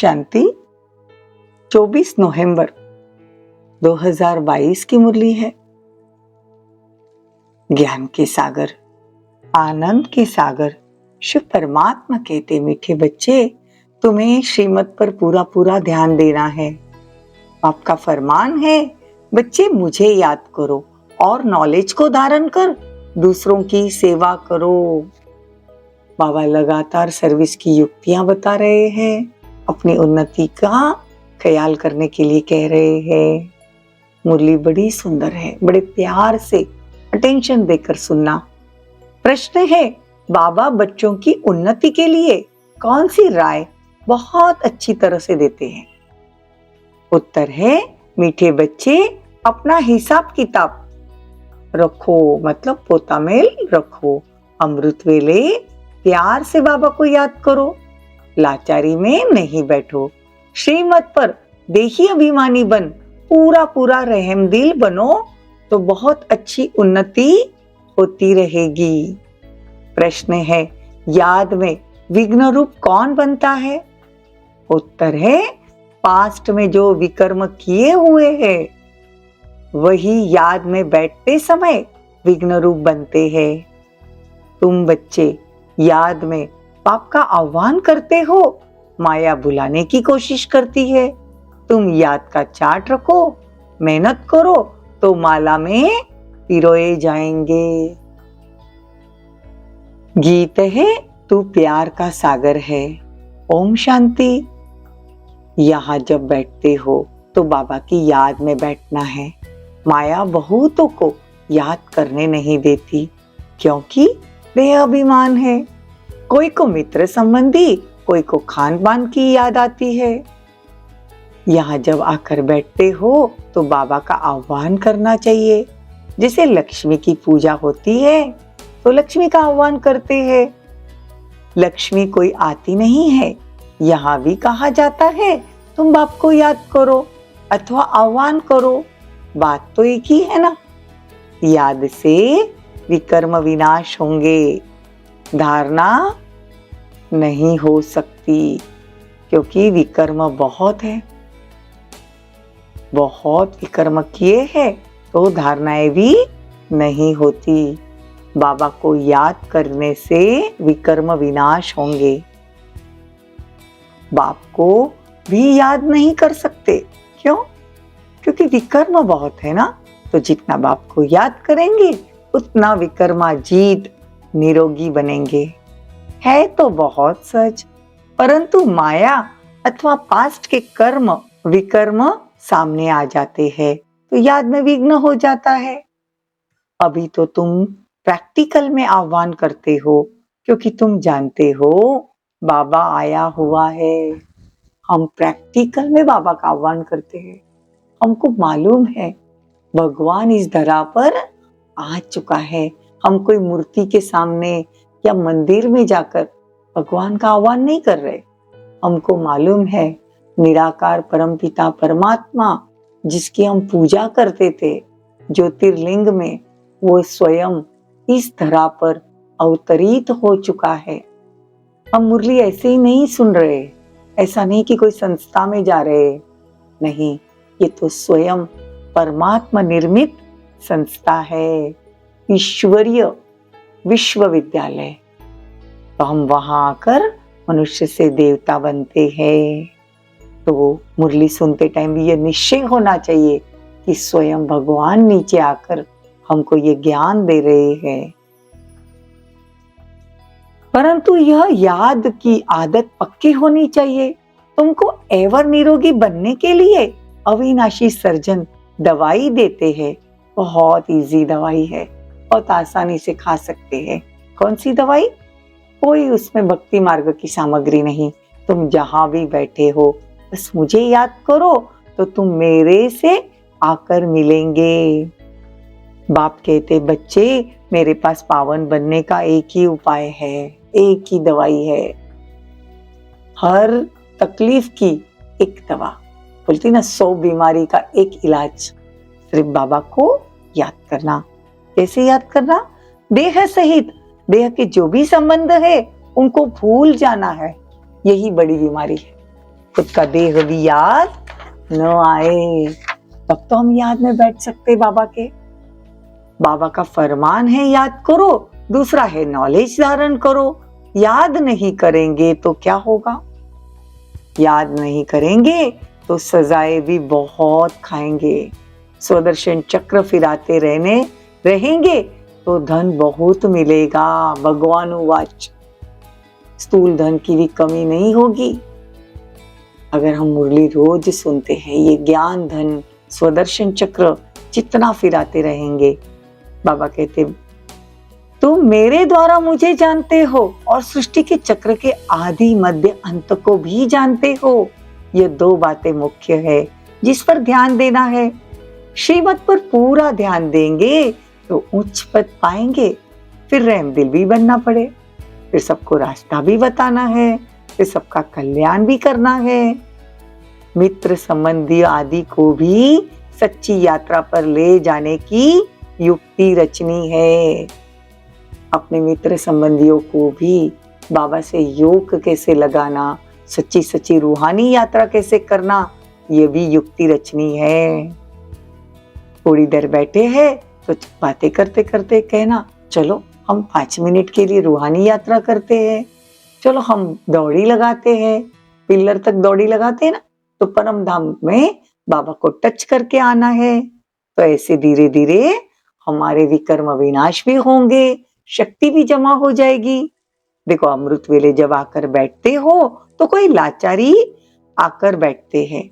शांति। 24 नवंबर 2022 की मुरली है। ज्ञान के सागर, आनंद के सागर शिव परमात्मा कहते, मीठे बच्चे तुम्हें श्रीमत पर पूरा पूरा ध्यान देना है। आपका फरमान है बच्चे मुझे याद करो और नॉलेज को धारण कर दूसरों की सेवा करो। बाबा लगातार सर्विस की युक्तियां बता रहे हैं, अपनी उन्नति का ख्याल करने के लिए कह रहे हैं। मुरली बड़ी सुंदर है, बड़े प्यार से अटेंशन देकर सुनना। प्रश्न है, बाबा बच्चों की उन्नति के लिए कौन सी राय बहुत अच्छी तरह से देते हैं? उत्तर है, मीठे बच्चे अपना हिसाब किताब रखो, मतलब पोतामेल रखो। अमृत वेले प्यार से बाबा को याद करो, लाचारी में नहीं बैठो। श्रीमत पर देखी अभिमानी बन, पूरा पूरा रहमदिल बनो तो बहुत अच्छी उन्नति होती रहेगी। प्रश्न है, याद में विघ्न रूप कौन बनता है? उत्तर है, पास्ट में जो विकर्म किए हुए हैं वही याद में बैठते समय विघ्न रूप बनते हैं। तुम बच्चे याद में पाप का आह्वान करते हो, माया बुलाने की कोशिश करती है। तुम याद का चार्ट रखो, मेहनत करो तो माला में पिरोए जाएंगे। गीत है, तू प्यार का सागर है। ओम शांति। यहाँ जब बैठते हो तो बाबा की याद में बैठना है। माया बहुतों को याद करने नहीं देती, क्योंकि देह अभिमान है। कोई को मित्र संबंधी, कोई को खान पान की याद आती है। यहाँ जब आकर बैठते हो तो बाबा का आह्वान करना चाहिए। जैसे लक्ष्मी की पूजा होती है तो लक्ष्मी का आह्वान करते हैं। लक्ष्मी कोई आती नहीं है, यहाँ भी कहा जाता है तुम बाप को याद करो अथवा आह्वान करो। बात तो एक ही है ना। याद से विकर्म विनाश होंगे, धारणा नहीं हो सकती, क्योंकि विकर्म बहुत है। बहुत विकर्म किए हैं तो धारणाएं भी नहीं होती। बाबा को याद करने से विकर्म विनाश होंगे। बाप को भी याद नहीं कर सकते, क्यों? क्योंकि विकर्म बहुत है ना। तो जितना बाप को याद करेंगे उतना विकर्माजीत निरोगी बनेंगे। है तो बहुत सच, परंतु माया अथवा पास्ट के कर्म विकर्म सामने आ जाते हैं तो याद में विघ्न हो जाता है। अभी तो तुम प्रैक्टिकल में आह्वान करते हो, क्योंकि तुम जानते हो बाबा आया हुआ है। हम प्रैक्टिकल में बाबा का आह्वान करते हैं। हमको मालूम है भगवान इस धरा पर आ चुका है। हम कोई मूर्ति के सामने या मंदिर में जाकर भगवान का आह्वान नहीं कर रहे। हमको मालूम है निराकार परमपिता परमात्मा जिसकी हम पूजा करते थे ज्योतिर्लिंग में, वो स्वयं इस धरा पर अवतरित हो चुका है। हम मुरली ऐसे ही नहीं सुन रहे, ऐसा नहीं कि कोई संस्था में जा रहे, नहीं, ये तो स्वयं परमात्मा निर्मित संस्था है, ईश्वरीय विश्वविद्यालय। तो हम वहां आकर मनुष्य से देवता बनते हैं। तो मुरली सुनते टाइम भी ये निश्चय होना चाहिए कि स्वयं भगवान नीचे आकर हमको ये ज्ञान दे रहे हैं। परंतु यह याद की आदत पक्की होनी चाहिए। तुमको एवर निरोगी बनने के लिए अविनाशी सर्जन दवाई देते हैं। बहुत इजी दवाई है, बहुत आसानी से खा सकते हैं। कौन सी दवाई? कोई उसमें भक्ति मार्ग की सामग्री नहीं। तुम जहां भी बैठे हो बस मुझे याद करो तो तुम मेरे से आकर मिलेंगे। बाप कहते, बच्चे मेरे पास पावन बनने का एक ही उपाय है, एक ही दवाई है। हर तकलीफ की एक दवा, बोलती ना 100 बीमारी का एक इलाज, सिर्फ बाबा को याद करना। कैसे याद करना? देह सहित, देह के जो भी संबंध है उनको भूल जाना है। यही बड़ी बीमारी है। खुद का देह भी याद न आए, तब तो हम याद में बैठ सकते बाबा के। बाबा का फरमान है याद करो, दूसरा है नॉलेज धारण करो। याद नहीं करेंगे तो क्या होगा? याद नहीं करेंगे तो सजाएं भी बहुत खाएंगे। स्वदर्शन चक्र फिराते रहेंगे तो धन बहुत मिलेगा। भगवान वाच, स्थूल धन की भी कमी नहीं होगी अगर हम मुरली रोज सुनते हैं। ये ज्ञान धन स्वदर्शन चक्र जितना फिराते रहेंगे। बाबा कहते तुम मेरे द्वारा मुझे जानते हो और सृष्टि के चक्र के आदि मध्य अंत को भी जानते हो। ये दो बातें मुख्य है जिस पर ध्यान देना है। श्रीमत पर पूरा ध्यान देंगे तो उच्च पद पाएंगे, फिर रहमदिल भी बनना पड़े, फिर सबको रास्ता भी बताना है, फिर सबका कल्याण भी करना है। मित्र संबंधी आदि को भी सच्ची यात्रा पर ले जाने की युक्ति रचनी है। अपने मित्र संबंधियों को भी बाबा से योग कैसे लगाना, सच्ची सच्ची रूहानी यात्रा कैसे करना, ये भी युक्ति रचनी है। थोड़ी देर बैठे हैं तो बातें करते करते कहना चलो हम 5 मिनट के लिए रूहानी यात्रा करते हैं, चलो हम दौड़ी लगाते हैं। पिल्लर तक दौड़ी लगाते हैं ना, तो परम धाम में बाबा को टच करके आना है। तो ऐसे धीरे धीरे हमारे विकर्म विनाश भी होंगे, शक्ति भी जमा हो जाएगी। देखो अमृत वेले जब आकर बैठते हो तो कोई लाचारी आकर बैठते हैं,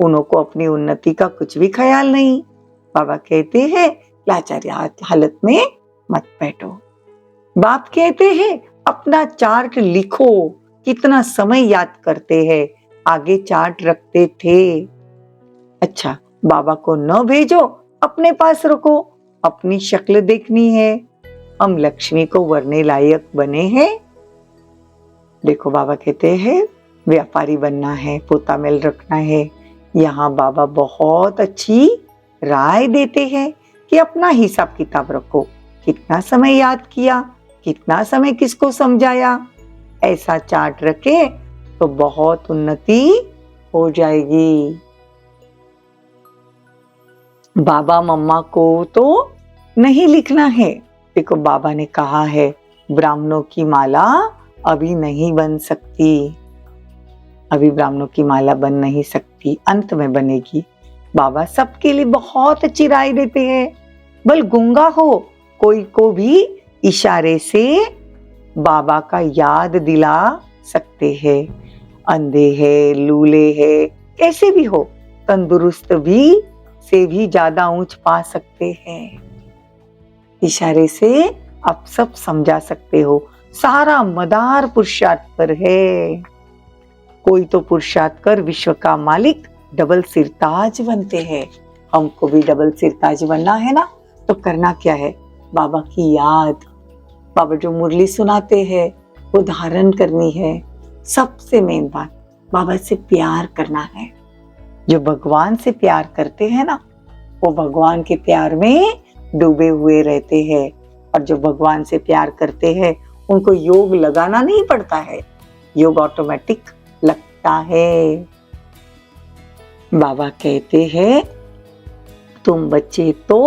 उनको अपनी उन्नति का कुछ भी ख्याल नहीं। बाबा कहते हैं लाचारी हालत में मत बैठो। बाप कहते हैं अपना चार्ट लिखो, कितना समय याद करते हैं, आगे चार्ट रखते थे। अच्छा, बाबा को न भेजो, अपने पास रखो, अपनी शक्ल देखनी है। हम लक्ष्मी को वरने लायक बने हैं। देखो बाबा कहते हैं व्यापारी बनना है, पोता मेल रखना है। यहाँ बाबा बहुत अच्छी राय देते हैं कि अपना हिसाब किताब रखो, कितना समय याद किया, कितना समय किसको समझाया। ऐसा चार्ट रखे तो बहुत उन्नति हो जाएगी। बाबा मम्मा को तो नहीं लिखना है। देखो बाबा ने कहा है ब्राह्मणों की माला अभी नहीं बन सकती, अभी ब्राह्मणों की माला बन नहीं सकती, अंत में बनेगी। बाबा सबके लिए बहुत अच्छी राय देते हैं। बल गूंगा हो कोई को भी इशारे से बाबा का याद दिला सकते हैं। अंधे है, लूले है, कैसे भी हो, तंदुरुस्त भी से भी ज्यादा ऊंच पा सकते हैं। इशारे से आप सब समझा सकते हो। सारा मदार पुरुषार्थ पर है। कोई तो पुरुषार्थ कर विश्व का मालिक डबल सिरताज बनते हैं। हमको भी डबल सिरताज बनना है ना, तो करना क्या है? बाबा की याद, बाबा जो मुरली सुनाते हैं वो धारण करनी है। सबसे मेन बात, बाबा से प्यार करना है। जो भगवान से प्यार करते हैं ना, वो भगवान के प्यार में डूबे हुए रहते हैं। और जो भगवान से प्यार करते हैं उनको योग लगाना नहीं पड़ता है, योग ऑटोमेटिक लगता है। बाबा कहते हैं तुम बच्चे तो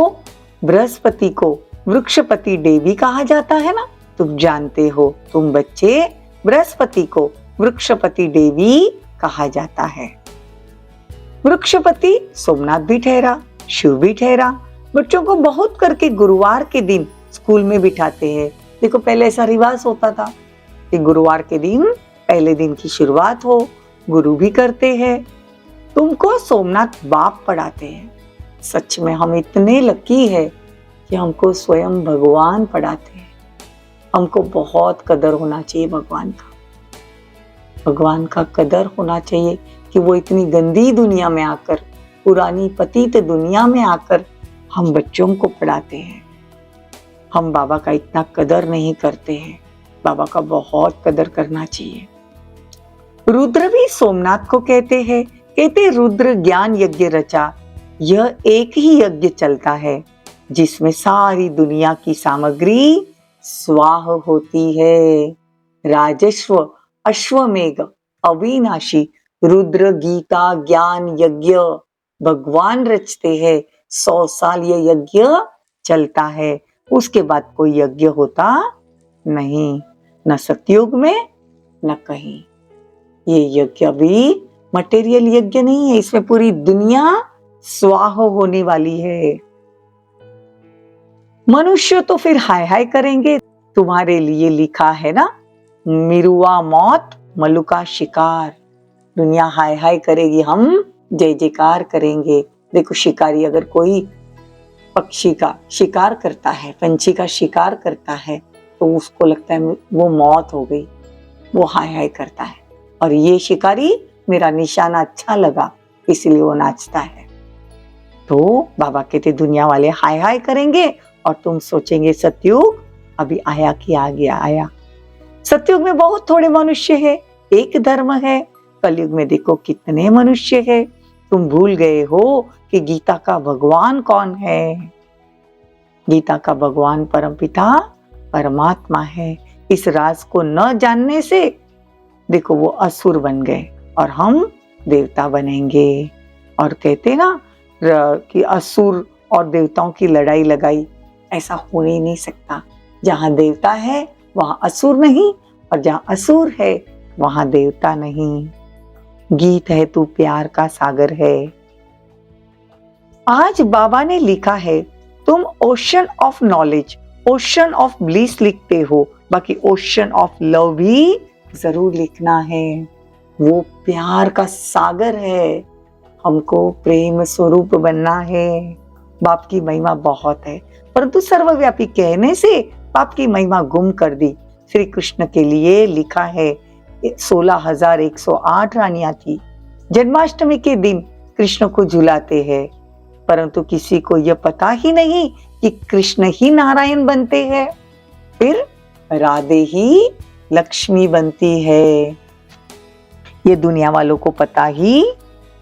बृहस्पति को वृक्षपति देवी कहा जाता है ना, तुम जानते हो। तुम बच्चे बृहस्पति को वृक्षपति देवी कहा जाता है। वृक्षपति सोमनाथ भी ठहरा, शिव भी ठहरा। बच्चों को बहुत करके गुरुवार के दिन स्कूल में बिठाते हैं। देखो पहले ऐसा रिवाज होता था कि गुरुवार के दिन पहले दिन की शुरुआत हो, गुरु भी करते हैं। तुमको सोमनाथ बाप पढ़ाते हैं। सच में हम इतने लकी है कि हमको स्वयं भगवान पढ़ाते हैं। हमको बहुत कदर होना चाहिए भगवान का। भगवान का कदर होना चाहिए कि वो इतनी गंदी दुनिया में आकर, पुरानी पतित दुनिया में आकर हम बच्चों को पढ़ाते हैं। हम बाबा का इतना कदर नहीं करते हैं। बाबा का बहुत कदर करना चाहिए। रुद्र भी सोमनाथ को कहते हैं। कहते रुद्र ज्ञान यज्ञ रचा। यह एक ही यज्ञ चलता है जिसमें सारी दुनिया की सामग्री स्वाह होती है। राजस्व अश्वमेघ अविनाशी रुद्र गीता ज्ञान यज्ञ भगवान रचते हैं, 100 साल ये यज्ञ चलता है, उसके बाद कोई यज्ञ होता नहीं, न सतयुग में न कहीं। ये यज्ञ भी मटेरियल यज्ञ नहीं है, इसमें पूरी दुनिया स्वाह होने वाली है। मनुष्य तो फिर हाय हाय करेंगे, तुम्हारे लिए लिखा है ना, मिरुआ मौत मलुका शिकार। दुनिया हाय हाय करेगी, हम जय जयकार करेंगे। देखो शिकारी अगर कोई पक्षी का शिकार करता है, पंछी का शिकार करता है, तो उसको लगता है वो मौत हो गई, वो हाय हाय करता है। और ये शिकारी मेरा निशाना अच्छा लगा इसलिए वो नाचता है। तो बाबा कहते दुनिया वाले हाय हाय करेंगे और तुम सोचेंगे सतयुग अभी आया कि आ गया आया। सतयुग में बहुत थोड़े मनुष्य है, एक धर्म है। कलयुग में देखो कितने मनुष्य है। तुम भूल गए हो कि गीता का भगवान कौन है। गीता का भगवान परमपिता परमात्मा है। इस राज को न जानने से देखो वो असुर बन गए और हम देवता बनेंगे। और कहते ना कि असुर और देवताओं की लड़ाई लगाई, ऐसा हो ही नहीं सकता। जहां देवता है वहां असुर नहीं, और जहां असुर है वहां देवता नहीं। गीत है तू प्यार का सागर है। आज बाबा ने लिखा है तुम ocean of knowledge, ocean of bliss लिखते हो, बाकी ओशन ऑफ लव भी जरूर लिखना है। वो प्यार का सागर है, हमको प्रेम स्वरूप बनना है। बाप की महिमा बहुत है, परंतु सर्वव्यापी कहने से बाप की महिमा गुम कर दी। श्री कृष्ण के लिए लिखा है 16,108 रानियां थी। जन्माष्टमी के दिन कृष्ण को झुलाते हैं, परंतु किसी को यह पता ही नहीं कि कृष्ण ही नारायण बनते हैं, फिर राधे ही लक्ष्मी बनती है। ये दुनिया वालों को पता ही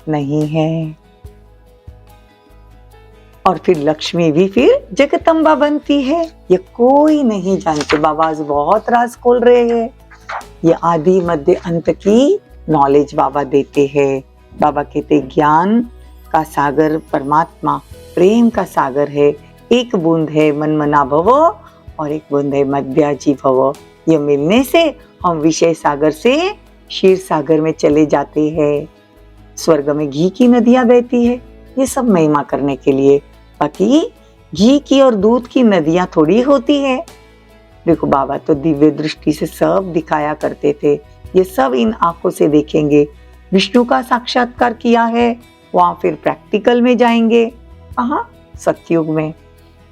नहीं है। और फिर लक्ष्मी भी फिर जगदम्बा बनती है, ये कोई नहीं जानते। बाबा आज बहुत राज खोल रहे हैं। ये आदि मध्य अंत की नॉलेज बाबा देते हैं। बाबा कहते ज्ञान का सागर परमात्मा प्रेम का सागर है। एक बूंद है मन मना भव और एक बूंद है मध्याजी भव। ये मिलने से हम विषय सागर से क्षीर सागर में चले जाते हैं। स्वर्ग में घी की नदियां बहती है, ये सब महिमा करने के लिए। बाकी घी की और दूध की नदियां थोड़ी होती है। देखो बाबा तो दिव्य दृष्टि से सब दिखाया करते थे, ये सब इन आंखों से देखेंगे। विष्णु का साक्षात्कार किया है, वहां फिर प्रैक्टिकल में जाएंगे। कहाँ? सतयुग में।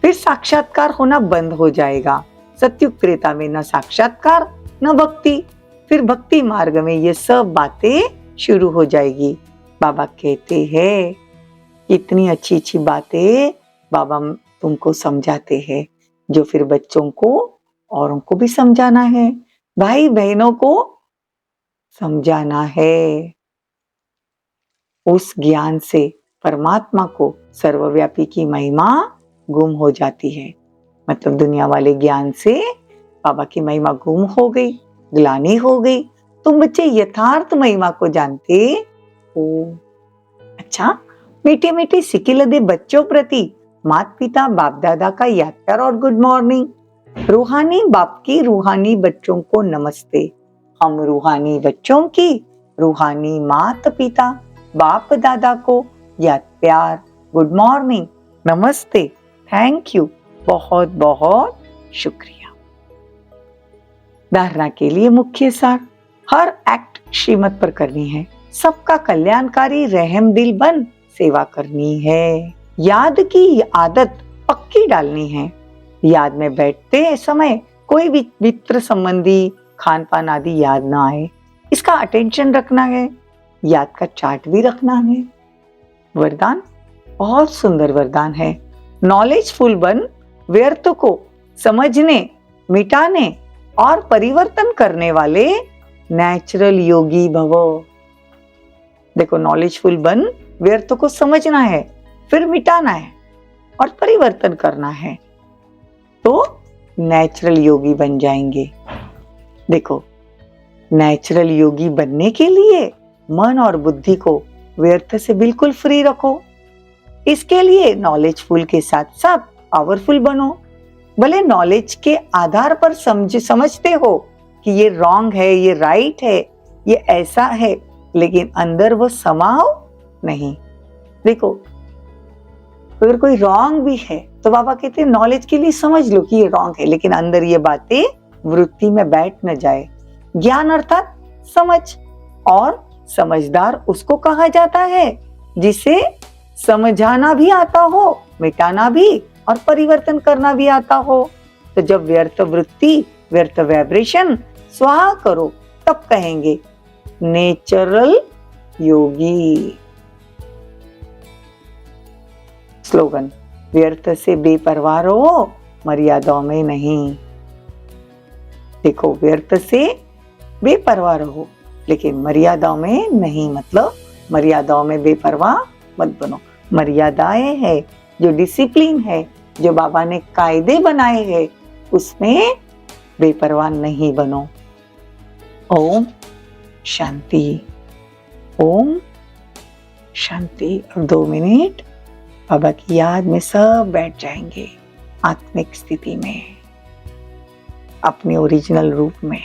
फिर साक्षात्कार होना बंद हो जाएगा। सतयुग त्रेता में न साक्षात्कार न भक्ति, फिर भक्ति मार्ग में ये सब बातें शुरू हो जाएगी। बाबा कहते हैं इतनी अच्छी अच्छी बातें बाबा तुमको समझाते हैं, जो फिर बच्चों को औरों को भी समझाना है, भाई बहनों को समझाना है। उस ज्ञान से परमात्मा को सर्वव्यापी की महिमा गुम हो जाती है। मतलब दुनिया वाले ज्ञान से बाबा की महिमा गुम हो गई, ग्लानि हो गई। तुम बच्चे यथार्थ महिमा को जानते हो। अच्छा, मीठे मीठे सिक्के लदे बच्चों प्रति माता पिता बाप दादा का याद प्यार और गुड मॉर्निंग। रूहानी बाप की रूहानी बच्चों को नमस्ते। हम रूहानी बच्चों की रूहानी माता पिता बाप दादा को याद प्यार गुड मॉर्निंग नमस्ते थैंक यू बहुत बहुत शुक्रिया। धारणा के लिए मुख्य सार, हर एक्ट श्रीमत पर करनी है, सबका कल्याणकारी रहम दिल बन सेवा करनी है, याद की आदत पक्की डालनी है, याद में बैठते समय कोई भी मित्र संबंधी खान पान आदि याद ना आए, इसका अटेंशन रखना है, याद का चार्ट भी रखना है। वरदान बहुत सुंदर वरदान है, नॉलेजफुल बन व्यर्थ को समझने मिटाने और परिवर्तन करने वाले नेचुरल योगी भव। देखो नॉलेजफुल बन व्यर्थ को समझना है, फिर मिटाना है और परिवर्तन करना है, तो नेचुरल योगी बन जाएंगे। देखो नेचुरल योगी बनने के लिए मन और बुद्धि को व्यर्थ से बिल्कुल फ्री रखो। इसके लिए नॉलेजफुल के साथ साथ पावरफुल बनो। भले नॉलेज के आधार पर समझते हो कि ये रॉन्ग है, ये राइट है, ये ऐसा है, लेकिन अंदर वो समाओ नहीं। देखो, अगर कोई रॉन्ग भी है तो बाबा कहते हैं नॉलेज के लिए समझ लो कि ये रॉन्ग है, लेकिन अंदर ये बातें वृत्ति में बैठ न जाए। ज्ञान अर्थात समझ, और समझदार उसको कहा जाता है जिसे समझाना भी आता हो, मिटाना भी और परिवर्तन करना भी आता हो। तो जब व्यर्थ वृत्ति, व्यर्थ वाइब्रेशन स्वाहा करो, तब कहेंगे नेचुरल योगी। स्लोगन, व्यर्थ से बेपरवाह रहो, मर्यादाओं में नहीं। देखो, व्यर्थ से बेपरवाह रहो लेकिन मर्यादाओं में नहीं, मतलब मर्यादाओं में बेपरवाह मत बनो। मर्यादाएं है, जो डिसिप्लिन है, जो बाबा ने कायदे बनाए हैं, उसमें बेपरवाह नहीं बनो। ओम शांति, ओम शांति। और 2 मिनट बाबा की याद में सब बैठ जाएंगे आत्मिक स्थिति में, अपने ओरिजिनल रूप में।